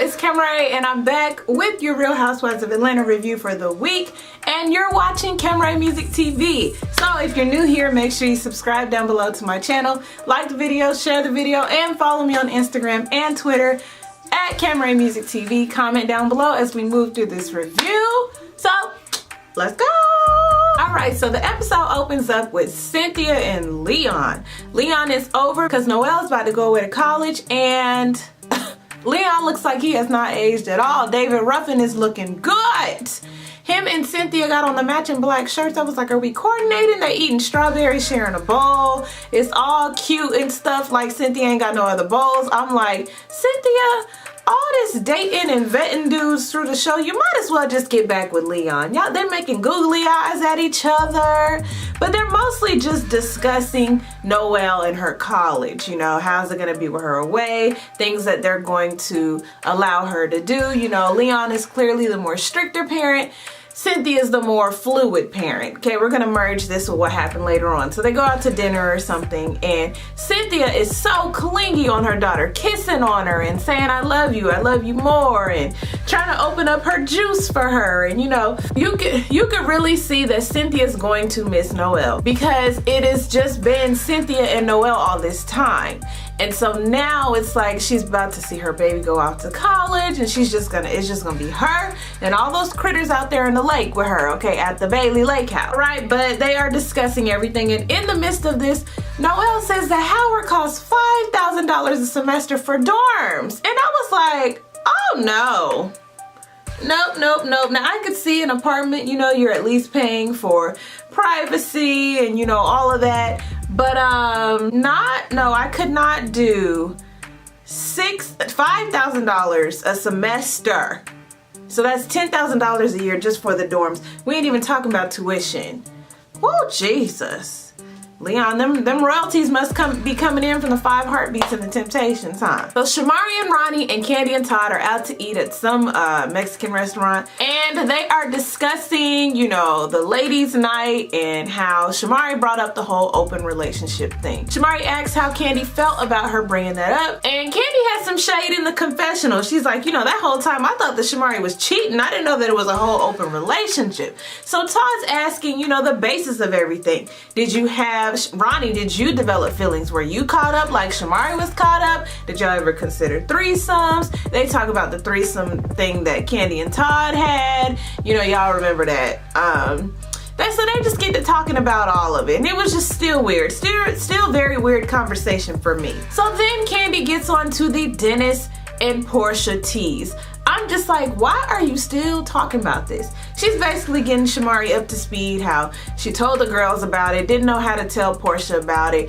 It's Kemray and I'm back with your Real Housewives of Atlanta review for the week, and you're watching Kemray Music TV. So if you're new here, make sure you subscribe down below to my channel, like the video, share the video, and follow me on Instagram and Twitter at Kemray Music TV. Comment down below as we move through this review. So let's go. Alright, so the episode opens up with Cynthia and Leon. Leon is over because Noel's about to go away to college, and Leon looks like he has not aged at all. David Ruffin is looking good. Him and Cynthia got on the matching black shirts. I was like, are we coordinating? They eating strawberries, sharing a bowl. It's all cute and stuff. Like, Cynthia ain't got no other bowls. I'm like, Cynthia, all this dating and vetting dudes through the show, you might as well just get back with Leon. Y'all, they're making googly eyes at each other, but they're mostly just discussing Noel and her college. You know, how's it gonna be with her away, things that they're going to allow her to do. You know, Leon is clearly the more stricter parent. Cynthia's the more fluid parent. Okay, we're gonna merge this with what happened later on. So they go out to dinner or something, and Cynthia is so clingy on her daughter, kissing on her and saying, I love you more, and trying to open up her juice for her. And you know, you could really see that Cynthia's going to miss Noel, because it has just been Cynthia and Noel all this time. And so now it's like she's about to see her baby go off to college, and it's just gonna be her and all those critters out there in the lake with her, okay, at the Bailey Lake house, right? But they are discussing everything, and in the midst of this, Noel says that Howard costs $5,000 a semester for dorms. And I was like, oh no. Nope. Now I could see an apartment, you know, you're at least paying for privacy and, you know, all of that. But I could not do $5,000 a semester. So that's $10,000 a year just for the dorms. We ain't even talking about tuition. Oh, Jesus. Leon, them royalties must be coming in from the 5 Heartbeats and the Temptations, huh? So Shamari and Ronnie and Candy and Todd are out to eat at some Mexican restaurant, and they are discussing, you know, the ladies' night and how Shamari brought up the whole open relationship thing. Shamari asks how Candy felt about her bringing that up, and Candy has some shade in the confessional. She's like, you know, that whole time I thought that Shamari was cheating. I didn't know that it was a whole open relationship. So Todd's asking, you know, the basis of everything. Ronnie, did you develop feelings? Were you caught up like Shamari was caught up? Did y'all ever consider threesomes? They talk about the threesome thing that Candy and Todd had. You know, y'all remember that. So they just get to talking about all of it, and it was just still weird. Still very weird conversation for me. So then Candy gets on to the Dennis and Portia tease. I'm just like, why are you still talking about this? She's basically getting Shamari up to speed, how she told the girls about it, didn't know how to tell Portia about it,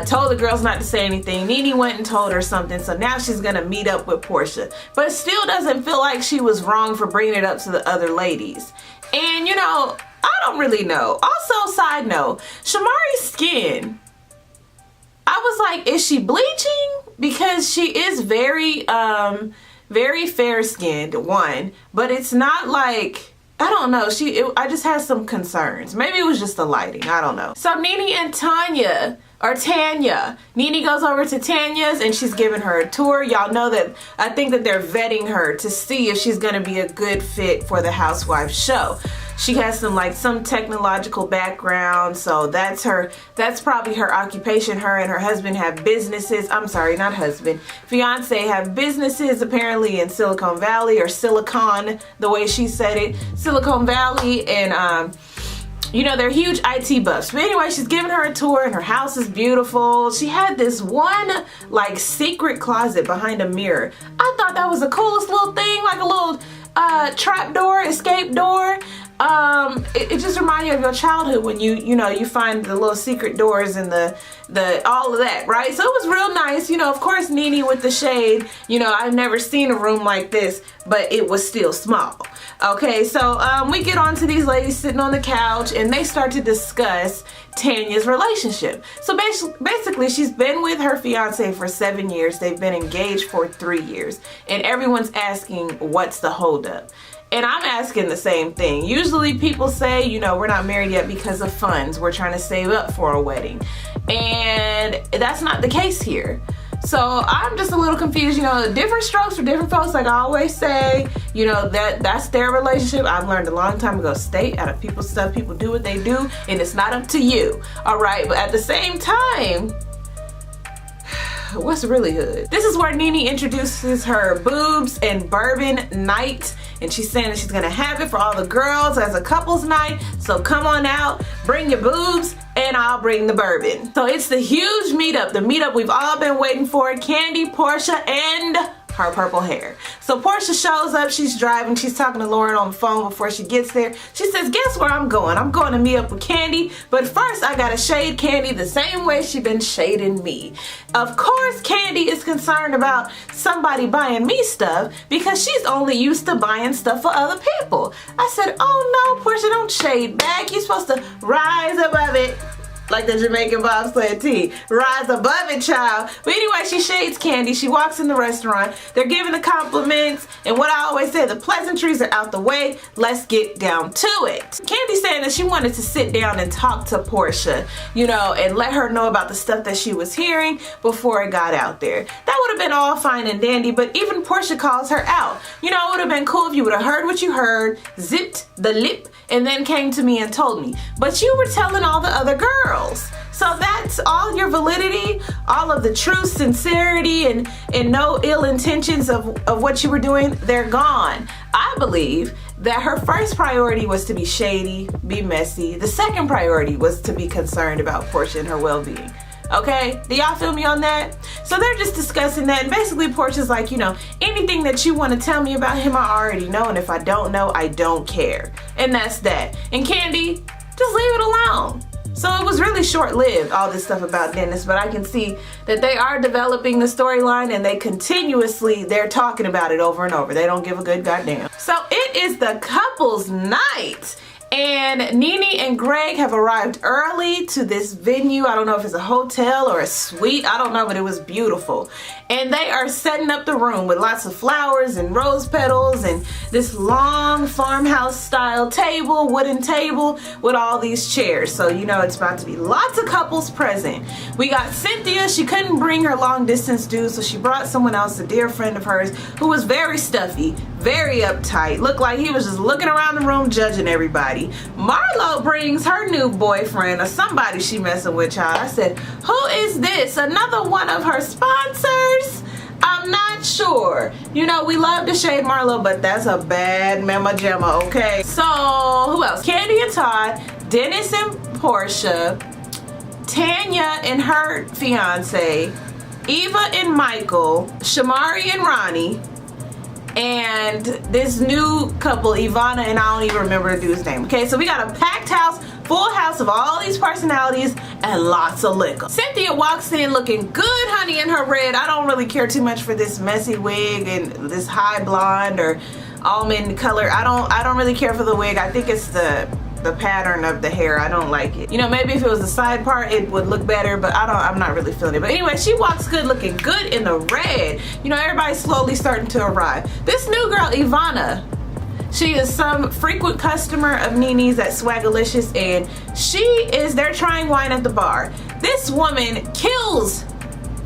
told the girls not to say anything. Nene went and told her something, so now she's gonna meet up with Portia. But still doesn't feel like she was wrong for bringing it up to the other ladies. And you know, I don't really know. Also, side note, Shamari's skin, I was like, is she bleaching? Because she is very fair-skinned, one, but it's not like, I don't know, I just had some concerns. Maybe it was just the lighting, I don't know. So Nene and Tanya, Nene goes over to Tanya's and she's giving her a tour. Y'all know that I think that they're vetting her to see if she's gonna be a good fit for the Housewives show. She has some technological background, so that's probably her occupation. Her and her husband have businesses. I'm sorry, not husband. Fiance have businesses apparently in Silicon Valley, or Silicon, the way she said it. Silicon Valley, and you know, they're huge IT buffs. But anyway, she's giving her a tour and her house is beautiful. She had this one like secret closet behind a mirror. I thought that was the coolest little thing, like a little trap door, escape door. It just reminded you of your childhood when you find the little secret doors and the all of that, right? So it was real nice. You know, of course, Nene with the shade, you know, I've never seen a room like this, but it was still small. Okay, so we get on to these ladies sitting on the couch and they start to discuss Tanya's relationship. So basically, she's been with her fiance for 7 years. They've been engaged for 3 years, and everyone's asking, what's the holdup? And I'm asking the same thing. Usually people say, you know, we're not married yet because of funds. We're trying to save up for a wedding. And that's not the case here. So I'm just a little confused. You know, different strokes for different folks, like I always say. You know, that's their relationship. I've learned a long time ago, stay out of people's stuff. People do what they do, and it's not up to you. All right, but at the same time, what's really hood? This is where Nene introduces her boobs and bourbon night, and she's saying that she's gonna have it for all the girls as a couples night. So come on out, bring your boobs, and I'll bring the bourbon. So it's the huge meetup, the meetup we've all been waiting for. Candy, Portia, and her purple hair. So Portia shows up, she's driving, she's talking to Lauren on the phone before she gets there. She says, guess where I'm going? I'm going to meet up with Candy, but first I gotta shade Candy the same way she been shading me. Of course Candy is concerned about somebody buying me stuff because she's only used to buying stuff for other people. I said, oh no, Portia, don't shade back. You're supposed to rise above it. Like the Jamaican bobsled tee. Rise above it, child. But anyway, she shades Candy. She walks in the restaurant. They're giving the compliments. And what I always say, the pleasantries are out the way. Let's get down to it. Candy saying that she wanted to sit down and talk to Portia, you know, and let her know about the stuff that she was hearing before it got out there. That would have been all fine and dandy, but even Portia calls her out. You know, it would have been cool if you would have heard what you heard, zipped the lip, and then came to me and told me. But you were telling all the other girls. So that's all your validity, all of the true sincerity and no ill intentions of what you were doing, they're gone. I believe that her first priority was to be shady, be messy. The second priority was to be concerned about Portia and her well-being. Okay, do y'all feel me on that? So they're just discussing that, and basically Portia's like, you know, anything that you want to tell me about him, I already know, and if I don't know, I don't care. And that's that. And Candy, just leave it alone. So it was really short-lived, all this stuff about Dennis, but I can see that they are developing the storyline, and they're talking about it over and over. They don't give a good goddamn. So it is the couple's night. And Nene and Greg have arrived early to this venue. I don't know if it's a hotel or a suite. I don't know, but it was beautiful. And they are setting up the room with lots of flowers and rose petals and this long farmhouse style table, wooden table with all these chairs. So you know it's about to be lots of couples present. We got Cynthia. She couldn't bring her long distance dude, so she brought someone else, a dear friend of hers, who was very stuffy, very uptight. Looked like he was just looking around the room judging everybody. Marlo brings her new boyfriend, or somebody she messing with, child. I said, who is this? Another one of her sponsors? I'm not sure. You know, we love to shade Marlo, but that's a bad mama jamma, okay? So, who else? Candy and Todd, Dennis and Portia, Tanya and her fiance, Eva and Michael, Shamari and Ronnie, and this new couple, Ivana, and I don't even remember the dude's name. Okay, so we got a packed house, full house of all these personalities and lots of liquor. Cynthia walks in looking good, honey, in her red. I don't really care too much for this messy wig and this high blonde or almond color. I don't really care for the wig. I think it's the pattern of the hair. I don't like it. You know, maybe if it was the side part it would look better, but I'm not really feeling it. But anyway, she walks good, looking good in the red. You know, everybody's slowly starting to arrive. This new girl, Ivana, she is some frequent customer of Nene's at Swagalicious, and they're trying wine at the bar. This woman kills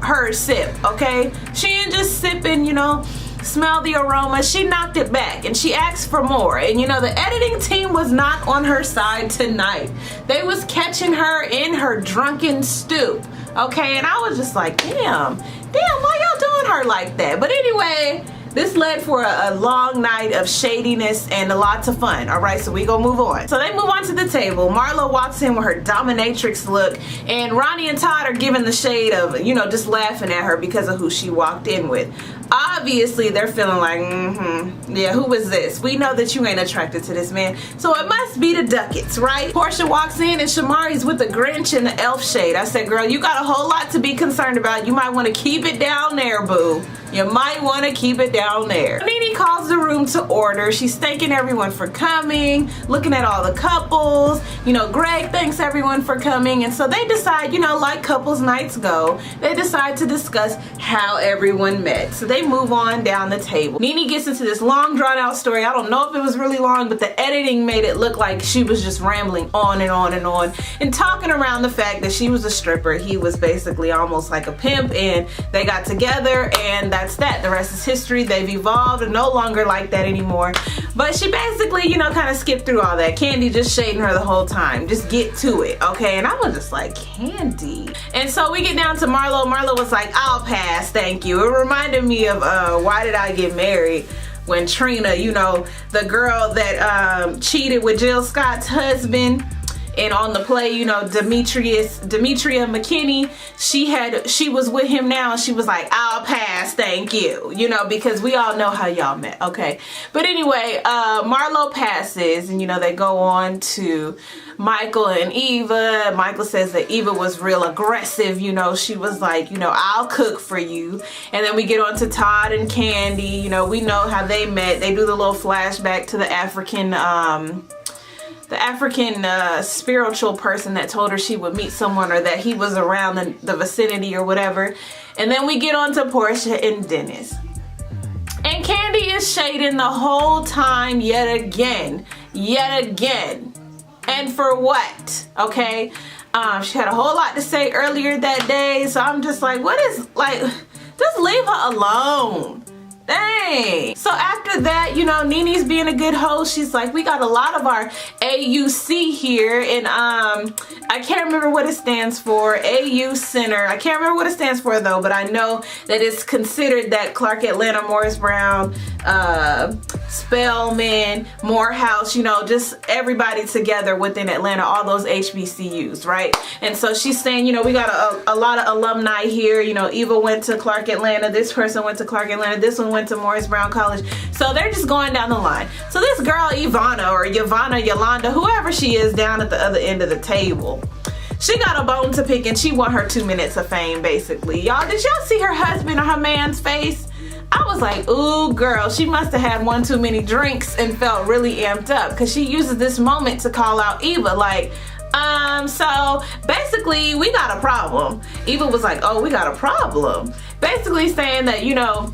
her sip, okay? She ain't just sipping, you know, smell the aroma. She knocked it back and she asked for more. And you know, the editing team was not on her side tonight. They was catching her in her drunken stoop, okay? And I was just like, damn, why y'all doing her like that? But anyway, this led for a long night of shadiness and lots of fun. All right, so we gonna move on. So they move on to the table. Marlo walks in with her dominatrix look, and Ronnie and Todd are giving the shade of, you know, just laughing at her because of who she walked in with. Obviously, they're feeling like, yeah, who is this? We know that you ain't attracted to this man, so it must be the Ducats, right? Portia walks in and Shamari's with the Grinch and the elf shade. I said, girl, you got a whole lot to be concerned about. You might want to keep it down there, boo. you might want to keep it down there. Nene calls the room to order. She's thanking everyone for coming, looking at all the couples. You know, Greg thanks everyone for coming, and so they decide, you know, like couples nights go, they decide to discuss how everyone met. So they move on down the table. Nene gets into this long drawn out story. I don't know if it was really long, but the editing made it look like she was just rambling on and on and on and talking around the fact that she was a stripper. He was basically almost like a pimp, and they got together, and that's that. The rest is history. They've evolved and no longer like that anymore. But she basically, you know, kind of skipped through all that. Candy just shading her the whole time. Just get to it, okay? And I was just like, Candy. And so we get down to Marlo. Marlo was like, I'll pass, thank you. It reminded me of Why Did I Get Married? When Trina, you know, the girl that cheated with Jill Scott's husband. And on the play, you know, Demetria McKinney, she was with him now, and she was like, I'll pass, thank you. You know, because we all know how y'all met, okay? But anyway, Marlo passes, and you know, they go on to Michael and Eva. Michael says that Eva was real aggressive, you know, she was like, you know, I'll cook for you. And then we get on to Todd and Candy. You know, we know how they met. They do the little flashback to the African spiritual person that told her she would meet someone, or that he was around the vicinity or whatever. And then we get on to Portia and Dennis. And Candy is shading the whole time yet again. And for what? Okay? She had a whole lot to say earlier that day, so I'm just like, what is, like, just leave her alone. Dang. So after that, you know, Nene's being a good host. She's like, we got a lot of our AUC here, and I can't remember what it stands for. AU Center. I can't remember what it stands for though, but I know that it's considered that Clark Atlanta, Morris Brown, Spelman, Morehouse, you know, just everybody together within Atlanta, all those HBCUs, right? And so she's saying, you know, we got a lot of alumni here. You know, Eva went to Clark Atlanta, this person went to Clark Atlanta, this one went to Morris Brown College. So they're just going down the line. So this girl Ivana, or Yvonne, Yolanda, whoever she is down at the other end of the table, she got a bone to pick, and she want her 2 minutes of fame, basically. Y'all, did y'all see her husband or her man's face? I was like, ooh, girl, she must have had one too many drinks and felt really amped up, because she uses this moment to call out Eva, like, so basically we got a problem. Eva was like, oh, we got a problem. Basically saying that, you know,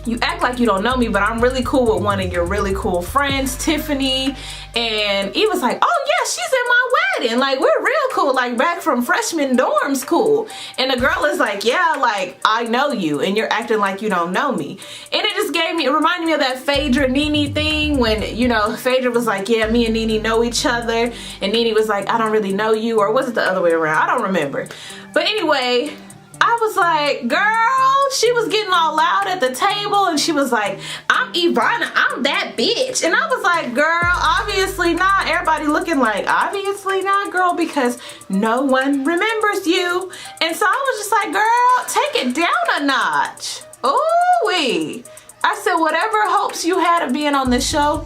you act like you don't know me, but I'm really cool with one of your really cool friends, Tiffany. And Eva's like, oh yeah, she's in my wedding. Like, we're real cool, like back from freshman dorms cool. And the girl is like, yeah, like, I know you, and you're acting like you don't know me. And it just it reminded me of that Phaedra Nene thing, when, you know, Phaedra was like, yeah, me and Nene know each other. And Nene was like, I don't really know you. Or was it the other way around? I don't remember. But anyway, I was like, girl, she was getting all loud at the table, and she was like, I'm Ivana, I'm that bitch. And I was like, girl, obviously not. Everybody looking like, obviously not, girl, because no one remembers you. And so I was just like, girl, take it down a notch. Ooh-wee. I said, whatever hopes you had of being on this show,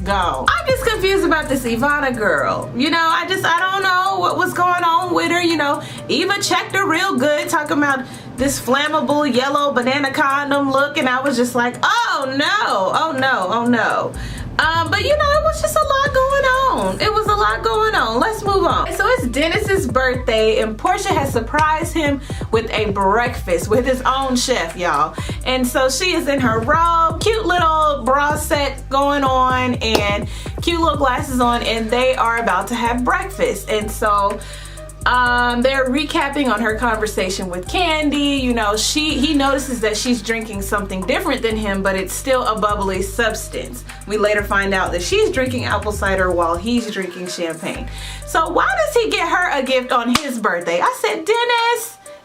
go. I'm just confused about this Ivana girl. You know, I don't know what was going on with her. You know, Eva checked her real good, talking about this flammable yellow banana condom look, and I was just like, oh no, oh no, oh no. But you know, it was just a lot going on. It was a lot going on. Let's move on. So it's Dennis's birthday, and Portia has surprised him with a breakfast with his own chef, y'all. And so she is in her robe, cute little bra set going on, and cute little glasses on, and they are about to have breakfast. And so they're recapping on her conversation with Candy. You know, he notices that she's drinking something different than him, but it's still a bubbly substance. We later find out that she's drinking apple cider while he's drinking champagne. So why does he get her a gift on his birthday? I said,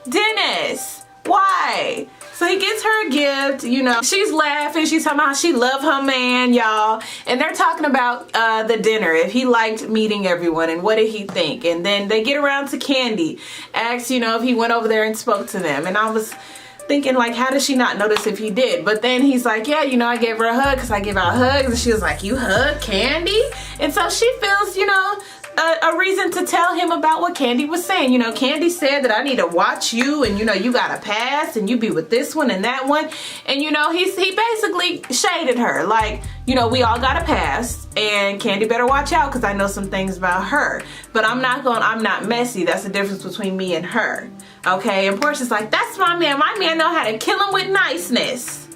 Dennis, why? So he gets her a gift, you know, she's laughing, she's talking about how she loved her man, y'all. And they're talking about the dinner, if he liked meeting everyone and what did he think. And then they get around to Candy, asks, you know, if he went over there and spoke to them. And I was thinking, like, how does she not notice if he did? But then he's like, yeah, you know, I gave her a hug because I give out hugs. And she was like, you hug Candy? And so she feels, you know, a reason to tell him about what Candy was saying. You know, Candy said that I need to watch you, and you know, you got a pass and you be with this one and that one. And you know, he basically shaded her like, you know, we all got a pass and Candy better watch out because I know some things about her. But I'm not messy. That's the difference between me and her. Okay, and Portia's like, that's my man. My man know how to kill him with niceness.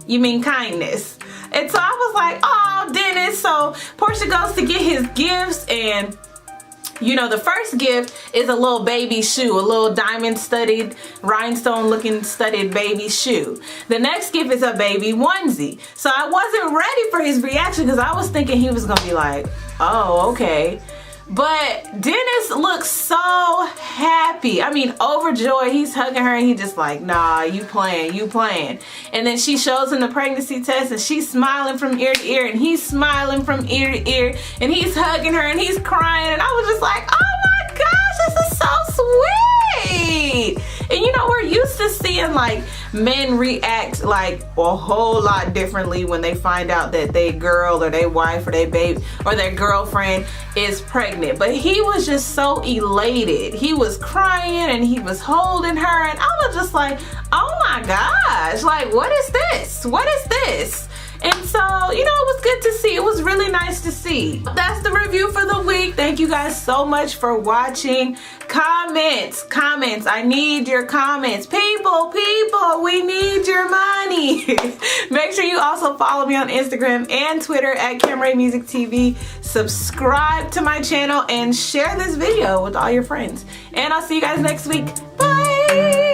You mean kindness. And so I was like, oh, Dennis. So Portia goes to get his gifts, and you know, the first gift is a little baby shoe, a little diamond studded, rhinestone looking studded baby shoe. The next gift is a baby onesie. So I wasn't ready for his reaction because I was thinking he was gonna be like, oh, okay. But Dennis looks so happy. I mean, overjoyed. He's hugging her and he just like, nah, you playing, you playing. And then she shows him the pregnancy test and she's smiling from ear to ear and he's smiling from ear to ear and he's hugging her and he's crying. And I was just like, oh my gosh, this is so sweet. And you know, we're used to seeing like men react like a whole lot differently when they find out that their girl or their wife or their baby or their girlfriend is pregnant. But he was just so elated. He was crying and he was holding her and I was just like, oh my gosh, like what is this? What is this? And so, you know, it was good to see. It was really nice to see. That's the review for the week. Thank you guys so much for watching. Comments. I need your comments. People, we need your money. Make sure you also follow me on Instagram and Twitter at CamRayMusicTV. Subscribe to my channel and share this video with all your friends. And I'll see you guys next week. Bye.